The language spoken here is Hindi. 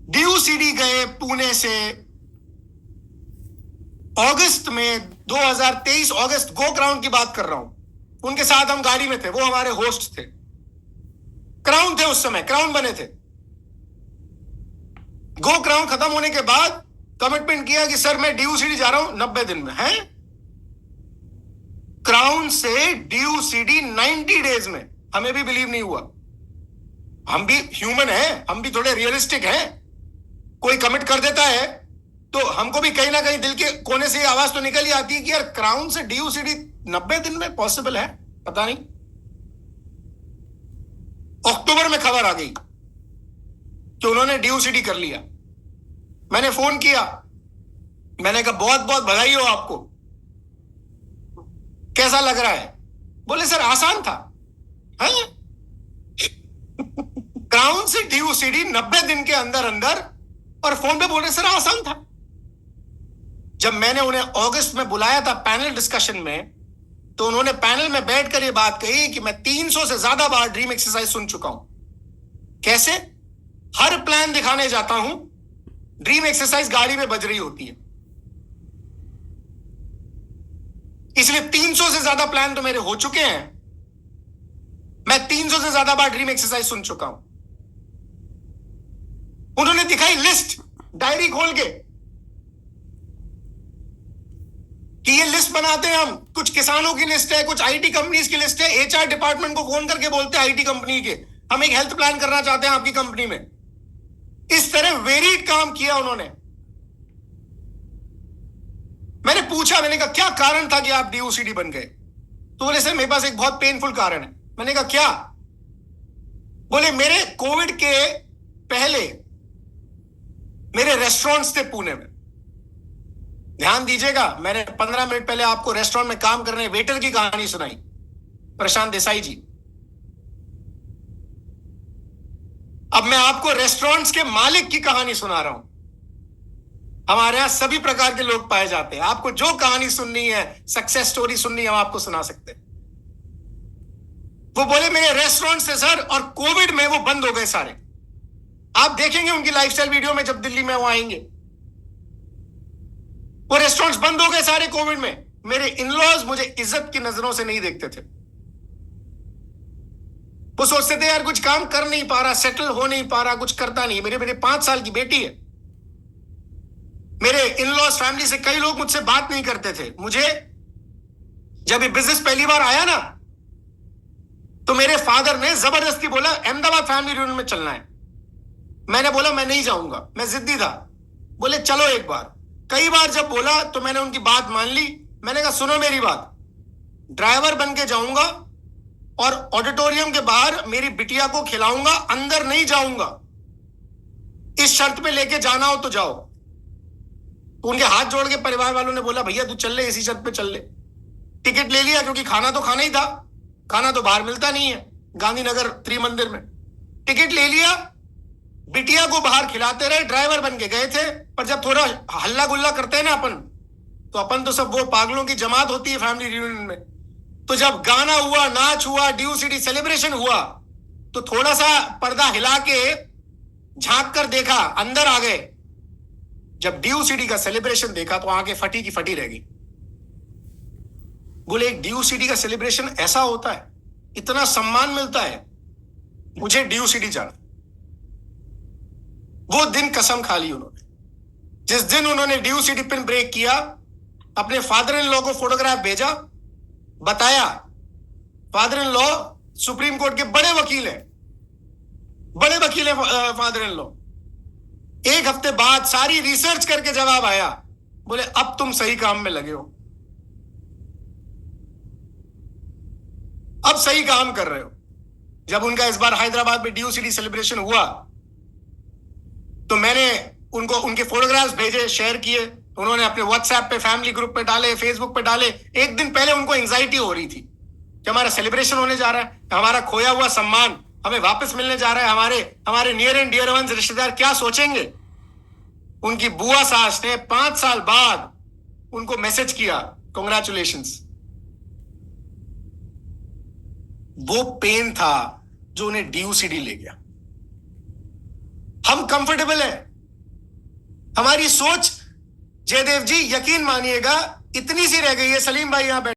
डीयूसीडी गए पुणे से अगस्त में 2023 अगस्त, गो क्राउन की बात कर रहा हूं, उनके साथ हम गाड़ी में थे, वो हमारे होस्ट थे, क्राउन थे उस समय, क्राउन बने थे। गो क्राउन खत्म होने के बाद कमिटमेंट किया कि सर मैं डीयूसीडी जा रहा हूं 90 दिन में। है क्राउन से डीयूसीडी 90 डेज में, हमें भी बिलीव नहीं हुआ। हम भी ह्यूमन हैं, हम भी थोड़े रियलिस्टिक हैं। कोई कमिट कर देता है तो हमको भी कहीं ना कहीं दिल के कोने से ये आवाज तो निकल ही आती है कि यार क्राउन से डीयूसीडी 90 दिन में पॉसिबल है? पता नहीं। अक्टूबर में खबर आ गई कि उन्होंने डीयूसीडी कर लिया। मैंने फोन किया, मैंने कहा बहुत बहुत बधाई हो आपको, कैसा लग रहा है? बोले सर आसान था। है क्राउन से डीयूसीडी 90 दिन के अंदर अंदर, और फोन पे बोल रहे सर आसान था। जब मैंने उन्हें अगस्त में बुलाया था पैनल डिस्कशन में, तो उन्होंने पैनल में बैठकर यह बात कही कि मैं 300 से ज्यादा बार ड्रीम एक्सरसाइज सुन चुका हूं। कैसे? हर प्लान दिखाने जाता हूं, ड्रीम एक्सरसाइज गाड़ी में बज रही होती है, इसलिए 300 से ज्यादा प्लान तो मेरे हो चुके हैं। मैं 300 से ज्यादा बार ड्रीम एक्सरसाइज सुन चुका हूं। उन्होंने दिखाई लिस्ट, डायरी खोल के, कि ये लिस्ट बनाते हैं हम, कुछ किसानों की लिस्ट है, कुछ आईटी कंपनीज की लिस्ट है। एचआर डिपार्टमेंट को फोन करके बोलते हैं आईटी कंपनी के, हम एक हेल्थ प्लान करना चाहते हैं आपकी कंपनी में। इस तरह वेरिड काम किया उन्होंने। मैंने पूछा, मैंने कहा क्या कारण था कि आप डीयूसीडी बन गए? तो बोले सर मेरे पास एक बहुत पेनफुल कारण है। मैंने कहा क्या? बोले मेरे कोविड के पहले मेरे रेस्टोरेंट्स थे पुणे में। ध्यान दीजिएगा, मैंने 15 मिनट पहले आपको रेस्टोरेंट में काम कर रहे वेटर की कहानी सुनाई, प्रशांत देसाई जी। अब मैं आपको रेस्टोरेंट्स के मालिक की कहानी सुना रहा हूं। हमारे यहां सभी प्रकार के लोग पाए जाते हैं। आपको जो कहानी सुननी है, सक्सेस स्टोरी सुननी है, हम आपको सुना सकते हैं। वो बोले मेरे रेस्टोरेंट्स थे सर, और कोविड में वो बंद हो गए सारे। आप देखेंगे उनकी लाइफस्टाइल वीडियो में जब दिल्ली में वो आएंगे। वो रेस्टोरेंट्स बंद हो गए सारे कोविड में। मेरे इन-लॉज मुझे इज्जत की नजरों से नहीं देखते थे। वो सोचते थे यार कुछ काम कर नहीं पा रहा, सेटल हो नहीं पा रहा, कुछ करता नहीं। मेरे 5 साल की बेटी है। मेरे इन-लॉज फैमिली से कई लोग मुझसे बात नहीं करते थे। मुझे जब ये बिजनेस पहली बार आया ना, तो मेरे फादर ने जबरदस्ती बोला अहमदाबाद फैमिली रियूनियन में चलना है। मैंने बोला मैं नहीं जाऊंगा, मैं जिद्दी था। बोले चलो एक बार। कई बार जब बोला तो मैंने उनकी बात मान ली। मैंने कहा सुनो मेरी बात, ड्राइवर बन के जाऊंगा और ऑडिटोरियम के बाहर मेरी बिटिया को खिलाऊंगा, अंदर नहीं जाऊंगा। इस शर्त पे लेके जाना हो तो जाओ। तो उनके हाथ जोड़ के परिवार वालों ने बोला भैया तू चल ले, इसी शर्त पे चल ले। टिकट ले लिया, क्योंकि खाना तो खाना ही था, खाना तो बाहर मिलता नहीं है गांधीनगर त्रिमंदिर में। टिकट ले लिया, बिटिया को बाहर खिलाते रहे, ड्राइवर बन के गए थे। पर जब थोड़ा हल्ला गुल्ला करते हैं ना अपन तो सब वो पागलों की जमात होती है फैमिली रियूनियन में। तो जब गाना हुआ, नाच हुआ, डीयूसीडी सेलिब्रेशन हुआ, तो थोड़ा सा पर्दा हिला के झांक कर देखा, अंदर आ गए। जब डीयूसीडी का सेलिब्रेशन देखा तो आंखें फटी की फटी रह गई। बोले एक डीयूसीडी का सेलिब्रेशन ऐसा होता है, इतना सम्मान मिलता है, मुझे डीयूसीडी जाना। वो दिन कसम खा ली उन्होंने। जिस दिन उन्होंने डीयूसीडी पिन ब्रेक किया, अपने फादर इन लॉ को फोटोग्राफ भेजा, बताया father in law supreme court के बड़े वकील हैं, बड़े वकील हैं फादर इन लॉ। एक हफ्ते बाद सारी रिसर्च करके जवाब आया, बोले अब तुम सही काम में लगे हो, अब सही काम कर रहे हो। जब उनका इस बार हैदराबाद में डीयूसीडी सेलिब्रेशन हुआ, तो मैंने उनको उनके फोटोग्राफ्स भेजे, शेयर किए। उन्होंने अपने व्हाट्सएप पे, फैमिली ग्रुप पे डाले, फेसबुक पे डाले। एक दिन पहले उनको एंजाइटी हो रही थी कि हमारा सेलिब्रेशन होने जा रहा है, हमारा खोया हुआ सम्मान हमें वापस मिलने जा रहा है, हमारे नियर एंड डियर वंस रिश्तेदार क्या सोचेंगे। उनकी बुआ सास ने 5 साल बाद उनको मैसेज किया, कांग्रेचुलेशंस। वो पेन था जो उन्हें डीयूसीडी ले गया। हम कंफर्टेबल हैं, हमारी सोच जयदेव जी, यकीन मानिएगा, इतनी सी रह गई है। सलीम भाई यहां बैठे